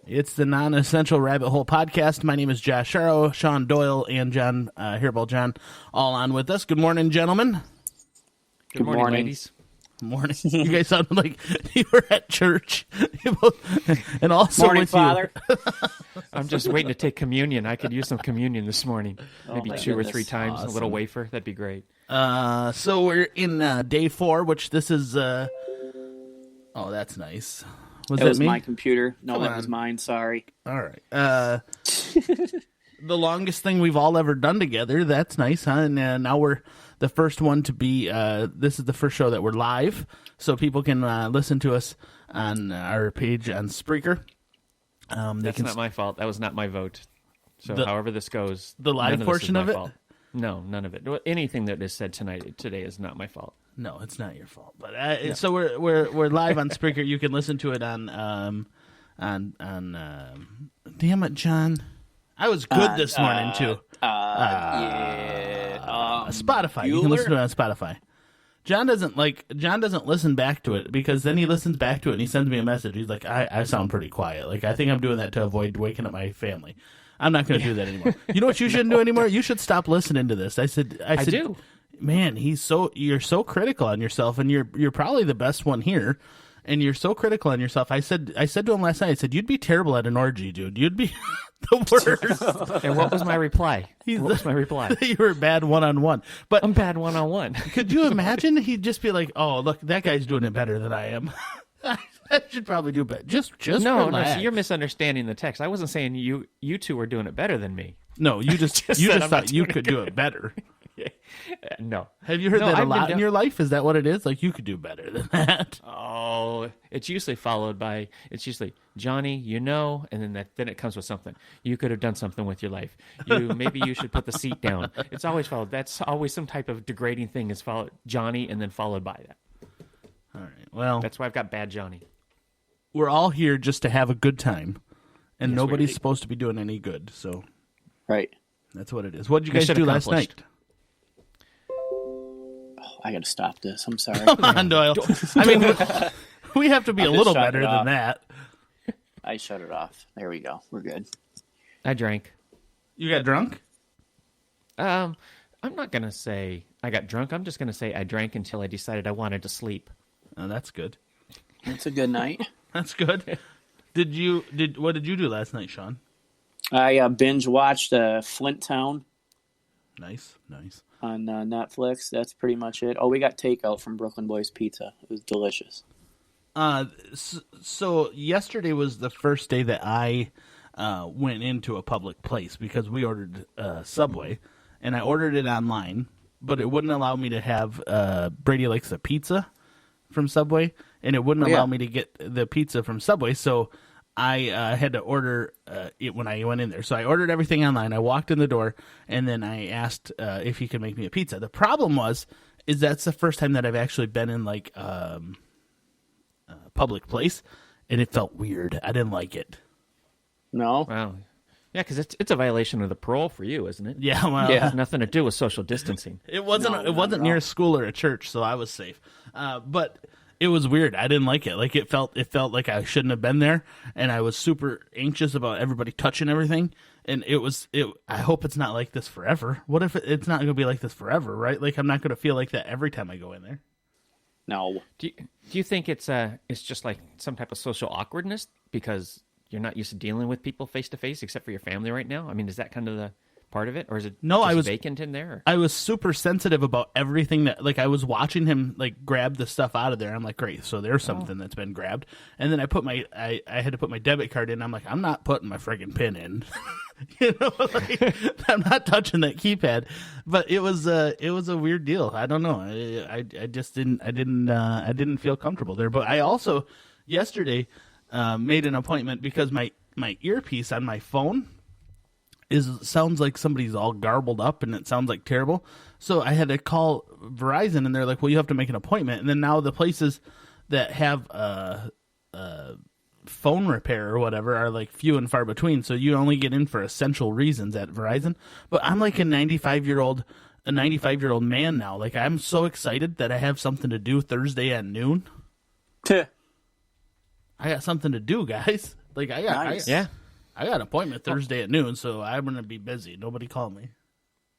It's the Non-Essential Rabbit Hole Podcast. My name is Josh Sharrow, Sean Doyle, and John Hairball John, all on with us. Good morning, gentlemen. Good morning, ladies. Morning. You guys sounded like you were at church. And also morning, with Father. you. I'm just waiting to take communion. I could use some communion this morning. Maybe my 2 or goodness. 3 times. Awesome. A little wafer. That'd be great. So we're in day 4, which this is... oh, that's nice. Was That that was me? my computer. No, Come that on. was mine. Sorry. All right. The longest thing we've all ever done together. That's nice, huh? And now we're the first one to be, this is the first show that we're live, so people can listen to us on our page on Spreaker. That's not my fault. That was not my vote. So The- however this goes, the live none of this portion is of my it? fault. No, none of it. Anything that is said today is not my fault. No, it's not your fault. But so we're live on Spreaker. You can listen to it on damn it, John. I was good this morning too. Spotify. You can listen to it on Spotify. John doesn't listen back to it because then he listens back to it and he sends me a message. He's like, I sound pretty quiet. Like I think I'm doing that to avoid waking up my family. I'm not going to do that anymore. You know what you shouldn't do anymore? You should stop listening to this. I said, do. Man, you're so critical on yourself, and you're probably the best one here, and you're so critical on yourself. I said to him last night, I said, you'd be terrible at an orgy, dude. You'd be the worst. And what was my reply? What was my reply? You were bad one-on-one. But I'm bad one-on-one. could you imagine? He'd just be like, oh, look, that guy's doing it better than I am. I should probably do better. Just No, relax. so you're misunderstanding the text. I wasn't saying you two were doing it better than me. No, you just Just you said just I'm not thought you doing it could do it better. No. Have you heard No, that a I've been lot in down- your life? Is that what it is? Like you could do better than that. Oh, it's usually followed by, it's usually, Johnny, and then it comes with something. You could have done something with your life. Maybe you should put the seat down. It's always followed. That's always some type of degrading thing is followed, Johnny, and then followed by that. All right. Well, That's why I've got bad Johnny. we're all here just to have a good time, and Yes, nobody's we are. supposed to be doing any good. So Right. that's what it is. What did you guys Mission do last accomplished. night? Oh, I got to stop this. I'm sorry. Come on, Doyle. I mean, we have to be a I'll just little shut better it than off. that. I shut it off. There we go. We're good. I drank. You got drunk? I'm not going to say I got drunk. I'm just going to say I drank until I decided I wanted to sleep. Oh, that's good. It's a good night. That's good. What did you do last night, Sean? I binge watched Flint Town Nice. on Netflix. That's pretty much it. Oh, we got takeout from Brooklyn Boys Pizza. It was delicious. So yesterday was the first day that I went into a public place because we ordered Subway, and I ordered it online, but it wouldn't allow me to have Brady Likes a Pizza from Subway, and it wouldn't allow me to get the pizza from Subway, so I had to order it when I went in there. So I ordered everything online. I walked in the door, and then I asked if he could make me a pizza. The problem is that's the first time that I've actually been in like public place, and it felt weird. I didn't like it. No? Wow. Yeah, because it's a violation of the parole for you, isn't it? Yeah, well, It Yeah. has nothing to do with social distancing. it wasn't. No, it not wasn't at near all. a school or a church, so I was safe. But it was weird. I didn't like it. Like it felt like I shouldn't have been there, and I was super anxious about everybody touching everything. And I hope it's not like this forever. What if it's not going to be like this forever? Right? Like I'm not going to feel like that every time I go in there. No. Do you think it's just like some type of social awkwardness because you're not used to dealing with people face to face except for your family right now? I mean, is that kind of the part of it, or is it No, just I was- vacant in there? I was super sensitive about everything that, like, I was watching him like grab the stuff out of there. I'm like, great, so there's something that's been grabbed. And then I had to put my debit card in. I'm like, I'm not putting my friggin' pin in. Like, I'm not touching that keypad. But it was a weird deal. I don't know. I just didn't feel comfortable there. But I also yesterday made an appointment because my earpiece on my phone sounds like somebody's all garbled up and it sounds like terrible. So I had to call Verizon and they're like, well, you have to make an appointment. And then now the places that have phone repair or whatever are like few and far between. So you only get in for essential reasons at Verizon. But I'm like a 95-year-old man now. Like I'm so excited that I have something to do Thursday at noon. I got something to do, guys. Like I got, Nice. Yeah. I got an appointment Thursday at noon, so I'm gonna be busy. Nobody call me.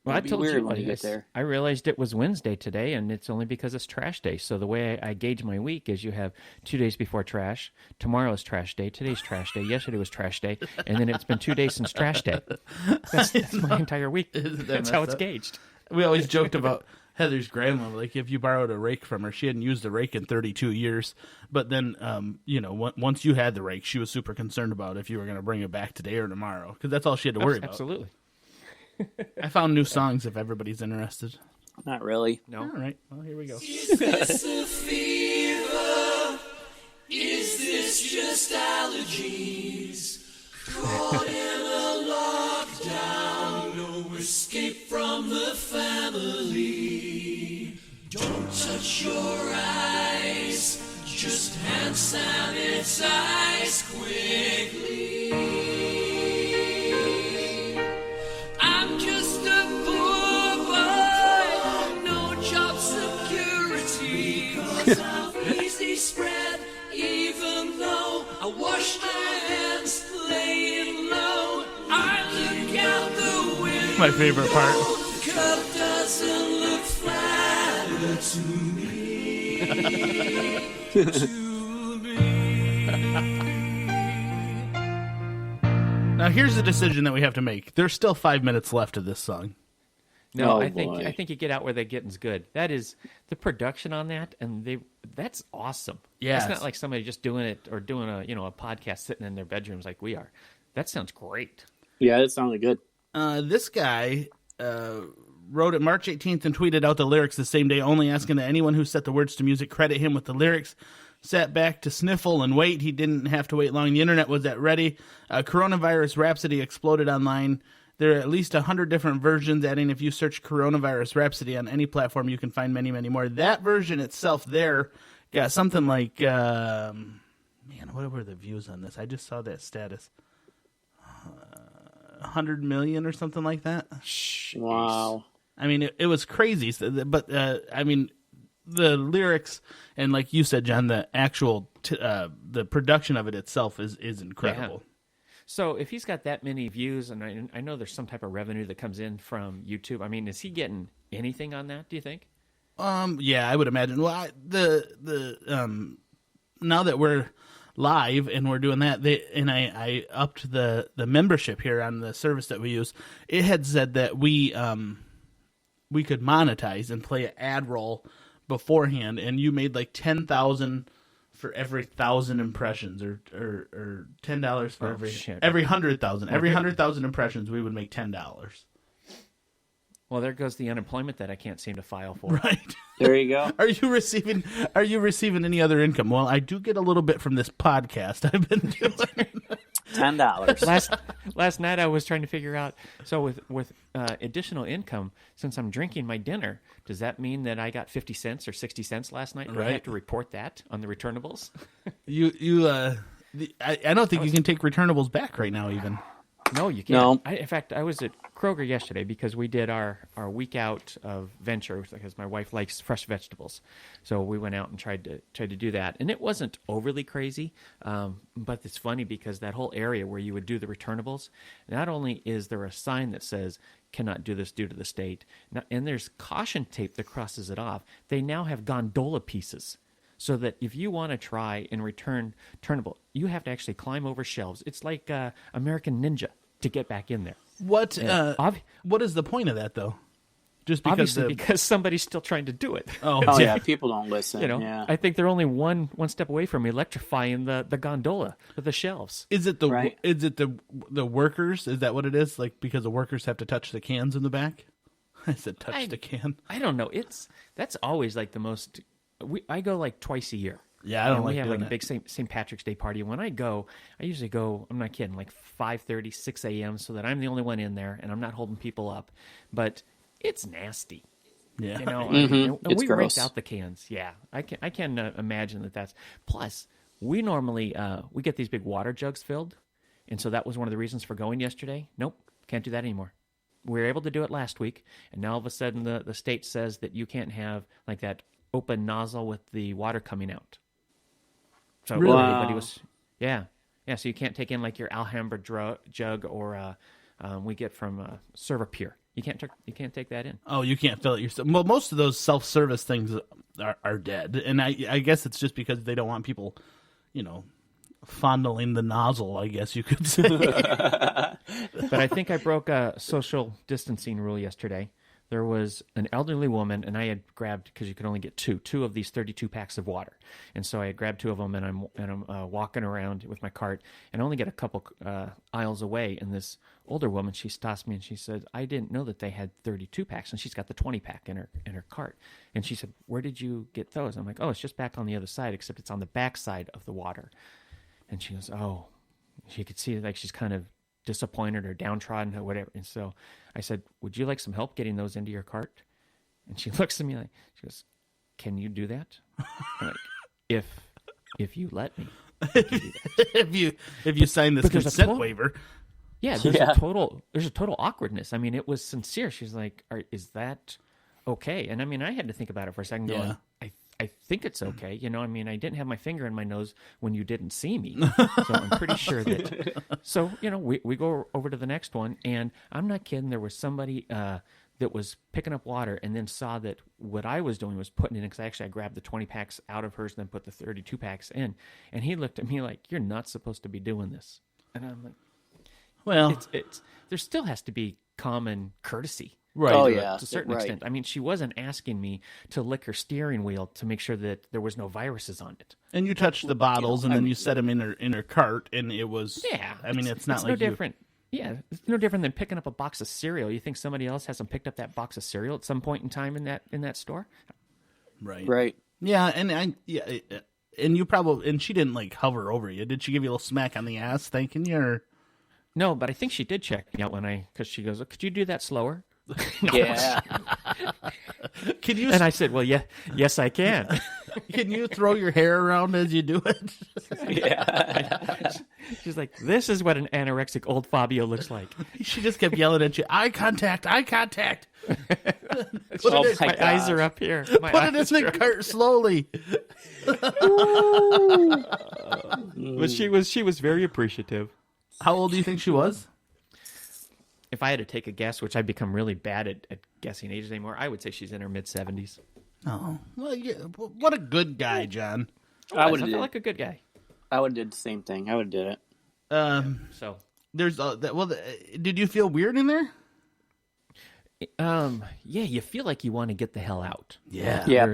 Well, I It'd be told weird you when you get there. I realized it was Wednesday today, and it's only because it's trash day. So the way I gauge my week is you have 2 days before trash. Tomorrow is trash day. Today's trash day. Yesterday was trash day. And then it's been 2 days since trash day. That's my entire week. Isn't that That's how messed it's up? gauged. We always joked about Heather's grandma. Like if you borrowed a rake from her, she hadn't used a rake in 32 years. But then, once you had the rake, she was super concerned about if you were going to bring it back today or tomorrow, because that's all she had to worry about. Absolutely. I found new songs if everybody's interested. Not really. No. All right, well here we go. Is this a fever? Is this just allergies? Caught in a lockdown, no escape from the family. Don't touch your eyes, just hand sanitize quickly. I'm just a poor boy, no job security. Cause I'm easy spread, even though I wash my hands laying low. I look out the window. My favorite part. The cup doesn't look flatter to me. Now here's the decision that we have to make. There's still 5 minutes left of this song. No, Oh, I think boy. you get out where they're getting's good. That is the production on that, and that's awesome. Yes. It's not like somebody just doing it or doing a podcast sitting in their bedrooms like we are. That sounds great. Yeah, it sounded good. This guy wrote it March 18th and tweeted out the lyrics the same day, only asking that anyone who set the words to music credit him with the lyrics. Sat back to sniffle and wait. He didn't have to wait long. The internet was at ready. Coronavirus Rhapsody exploded online. There are at least 100 different versions, adding if you search Coronavirus Rhapsody on any platform, you can find many, many more. That version itself there got something like, man, what were the views on this? I just saw that status. 100 million or something like that. Wow. I mean, it was crazy. But, I mean, the lyrics and like you said, John, the actual the production of it itself is incredible. Yeah. So if he's got that many views, and I know there's some type of revenue that comes in from YouTube, I mean, is he getting anything on that, do you think? Yeah, I would imagine. Well, now that we're live and we're doing that, I upped the membership here on the service that we use. It had said that we could monetize and play an ad roll beforehand, and you made like 10,000 for every 1,000 impressions, or $10 for every 100,000. Every 100,000 impressions, we would make $10. Well, there goes the unemployment that I can't seem to file for. Right. There you go. Are you receiving any other income? Well, I do get a little bit from this podcast I've been doing. $10. Last night I was trying to figure out. So with additional income, since I'm drinking my dinner, does that mean that I got 50 cents or 60 cents last night? Do I Right. have to report that on the returnables? I don't think you can take returnables back right now even. No, you can't. No. In fact, I was at Kroger yesterday because we did our week out of venture because my wife likes fresh vegetables. So we went out and tried to do that. And it wasn't overly crazy, but it's funny because that whole area where you would do the returnables, not only is there a sign that says, cannot do this due to the state, and there's caution tape that crosses it off, they now have gondola pieces. So that if you want to try and return turnable, you have to actually climb over shelves. It's like American Ninja to get back in there. What Ob- what is the point of that though? Just because Obviously, because somebody's still trying to do it. Oh, yeah. People don't listen. You know, Yeah. I think they're only one step away from electrifying the gondola with the shelves. is it the Right. is it the workers? Is that what it is? Like because the workers have to touch the cans in the back? I said touch the can. I don't know. That's always like the most. I go like twice a year. Yeah, I don't And like we have doing like a it. big St. Patrick's Day party. When I go, I usually go, I'm not kidding, like 5:30, 6 a.m. so that I'm the only one in there and I'm not holding people up. But it's nasty. Yeah. You know, and It's we gross. rinsed out the cans. Yeah, I can imagine that's. Plus, we normally we get these big water jugs filled, and so that was one of the reasons for going yesterday. Nope, can't do that anymore. We were able to do it last week, and now all of a sudden the state says that you can't have like that open nozzle with the water coming out. So Really? everybody was, yeah. Yeah, so you can't take in like your Alhambra jug or we get from Servapure. You can't take that in. Oh, you can't fill it yourself. Well, most of those self-service things are dead, and I guess it's just because they don't want people, fondling the nozzle, I guess you could say. But I think I broke a social distancing rule yesterday. There was an elderly woman, and I had grabbed, because you could only get two of these 32 packs of water. And so I had grabbed 2 of them, and I'm walking around with my cart, and I only get a couple aisles away. And this older woman, she stops me, and she said, I didn't know that they had 32 packs, and she's got the 20 pack in her cart. And she said, where did you get those? I'm like, oh, it's just back on the other side, except it's on the back side of the water. And she goes, oh. She could see like she's kind of disappointed or downtrodden or whatever. And so I said, would you like some help getting those into your cart? And she looks at me like, she goes, can you do that? I'm like, if you let me. I can do that. if you sign this But there's a consent total- waiver. Yeah, there's a total awkwardness. I mean, it was sincere. She's like, is that okay? And I mean, I had to think about it for a second. Yeah. Going, I think it's okay. I mean, I didn't have my finger in my nose when you didn't see me. So I'm pretty sure that. So, we go over to the next one, and I'm not kidding. There was somebody that was picking up water and then saw that what I was doing was putting it in, because I grabbed the 20 packs out of hers and then put the 32 packs in. And he looked at me like, you're not supposed to be doing this. And I'm like, Well, it's there still has to be common courtesy. right. Oh, To yeah. a certain Right. extent. I mean, she wasn't asking me to lick her steering wheel to make sure that there was no viruses on it. And you touched the bottles, and then you set them in her cart, and it was. Yeah. I mean, it's not it's like no different. Yeah, it's no different than picking up a box of cereal. You think somebody else hasn't picked up that box of cereal at some point in time in that store? Right. Right. Yeah, and and you probably, and she didn't like hover over you. Did she give you a little smack on the ass, thanking you? Or? No, but I think she did check me out because she goes, could you do that slower? Yeah. Can you And I said, well, yeah, yes, I can. can you throw your hair around as you do it? Yeah. She's like, this is what an anorexic old Fabio looks like. She just kept yelling at you. Eye contact. Eye contact. Oh my My eyes are gosh. up here. My Put it eyes in the cart slowly. But she was very appreciative. How old do you think she was? If I had to take a guess, which I've become really bad at guessing ages anymore, I would say she's in her mid-70s. Oh, well, yeah, what a good guy, John. I would I have feel did. like a good guy. I would have did the same thing. I would have did it. So, There's did you feel weird in there? yeah, you feel like you want to get the hell out. Yeah. Yeah.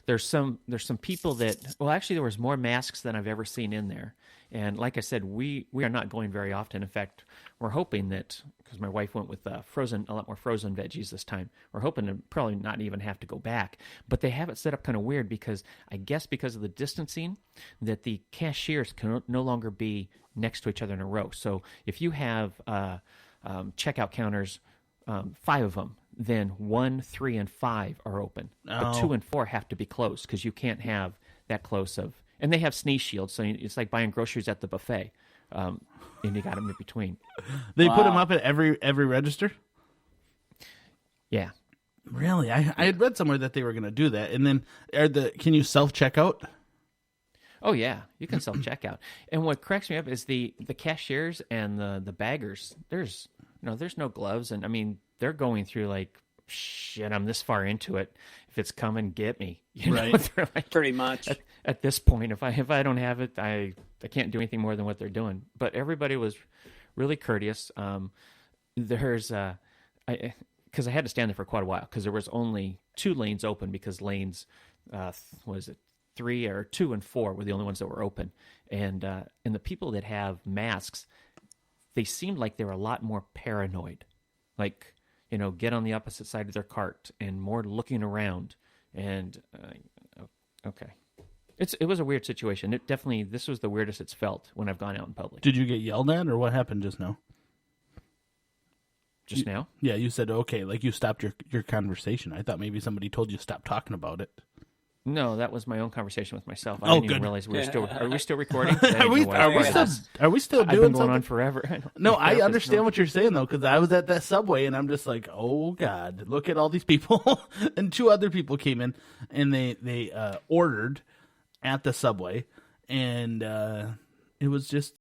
There's some people that, well, actually there was more masks than I've ever seen in there. And like I said, we are not going very often. In fact, we're hoping that, because my wife went with a lot more frozen veggies this time, we're hoping to probably not even have to go back. But they have it set up kind of weird because I guess because of the distancing, that the cashiers can no longer be next to each other in a row. So if you have checkout counters, 5 of them, then 1, 3, and 5 are open. But 2 and 4 have to be closed because you can't have that close of. And they have sneeze shields, so it's like buying groceries at the buffet, and you got them in between. They put them up at every register? Yeah. Really? I had read somewhere that they were going to do that. And then can you self-checkout? Oh yeah, you can self checkout. And what cracks me up is the cashiers and the baggers. There's no gloves, and I mean they're going through like, shit, I'm this far into it. If it's coming, get me. Right. They're like, Pretty much. at this point, if I don't have it, I can't do anything more than what they're doing. But everybody was really courteous. There's because I had to stand there for quite a while because there was only 2 lanes open because lanes, was it 3 or 2 and 4 were the only ones that were open, and the people that have masks, they seemed like they were a lot more paranoid, like, get on the opposite side of their cart and more looking around. And okay, it was a weird situation. This was the weirdest it's felt when I've gone out in public. Did you get yelled at, or what happened just now? Just now? Yeah, you said, okay, like you stopped your conversation. I thought maybe somebody told you to stop talking about it. No, that was my own conversation with myself. I Oh, didn't even good. realize we were still. Are we still recording? I didn't Are we know what I was still doing. are we still I've doing been going something? on forever. No, I understand what you're saying, though, because I was at that Subway, and I'm just like, oh, God, look at all these people. And 2 other people came in, and they ordered at the Subway, and it was just